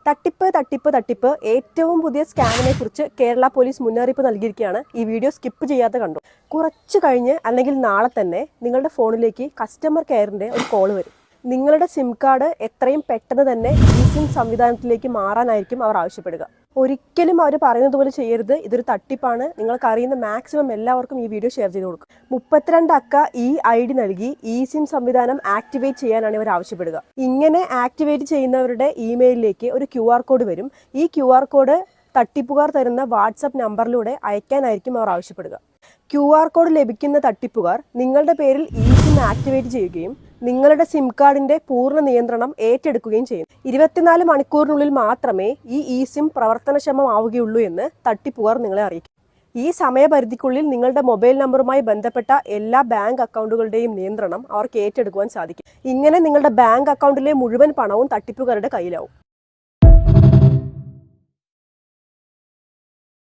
തട്ടിപ്പ് തട്ടിപ്പ് തട്ടിപ്പ് ഏറ്റവും പുതിയ സ്കാമിനെ കുറിച്ച് കേരള പോലീസ് മുന്നറിയിപ്പ് നൽകിയിരിക്കുകയാണ്. ഈ വീഡിയോ സ്കിപ്പ് ചെയ്യാതെ കണ്ടു. കുറച്ച് കഴിഞ്ഞ് അല്ലെങ്കിൽ നാളെ തന്നെ നിങ്ങളുടെ ഫോണിലേക്ക് കസ്റ്റമർ കെയറിൻ്റെ ഒരു കോൾ വരും. നിങ്ങളുടെ സിം കാർഡ് എത്രയും പെട്ടെന്ന് തന്നെ ഈ സിം സംവിധാനത്തിലേക്ക് മാറാനായിരിക്കും അവർ ആവശ്യപ്പെടുക. ഒരിക്കലും അവർ പറയുന്നത് പോലെ ചെയ്യരുത്. ഇതൊരു തട്ടിപ്പാണ്. നിങ്ങൾക്ക് അറിയുന്ന മാക്സിമം എല്ലാവർക്കും ഈ വീഡിയോ ഷെയർ ചെയ്ത് കൊടുക്കും. 32 അക്ക ഈ ID നൽകി ഈ സിം സംവിധാനം ആക്ടിവേറ്റ് ചെയ്യാനാണ് ഇവർ ആവശ്യപ്പെടുക. ഇങ്ങനെ ആക്ടിവേറ്റ് ചെയ്യുന്നവരുടെ ഇമെയിലിലേക്ക് ഒരു QR കോഡ് വരും. ഈ QR കോഡ് തട്ടിപ്പുകാർ തരുന്ന വാട്സപ്പ് നമ്പറിലൂടെ അയക്കാനായിരിക്കും അവർ ആവശ്യപ്പെടുക. QR കോഡ് ലഭിക്കുന്ന തട്ടിപ്പുകാർ നിങ്ങളുടെ പേരിൽ ഈ സിം ആക്ടിവേറ്റ് ചെയ്യുകയും നിങ്ങളുടെ സിം കാർഡിന്റെ പൂർണ്ണ നിയന്ത്രണം ഏറ്റെടുക്കുകയും ചെയ്യും. 24 മണിക്കൂറിനുള്ളിൽ മാത്രമേ ഈ സിം പ്രവർത്തനക്ഷമമാവുകയുള്ളൂ എന്ന് തട്ടിപ്പുകാർ നിങ്ങളെ അറിയിക്കും. ഈ സമയപരിധിക്കുള്ളിൽ നിങ്ങളുടെ മൊബൈൽ നമ്പറുമായി ബന്ധപ്പെട്ട എല്ലാ ബാങ്ക് അക്കൗണ്ടുകളുടെയും നിയന്ത്രണം അവർക്ക് ഏറ്റെടുക്കുവാൻ സാധിക്കും. ഇങ്ങനെ നിങ്ങളുടെ ബാങ്ക് അക്കൗണ്ടിലെ മുഴുവൻ പണവും തട്ടിപ്പുകാരുടെ കയ്യിലാവും.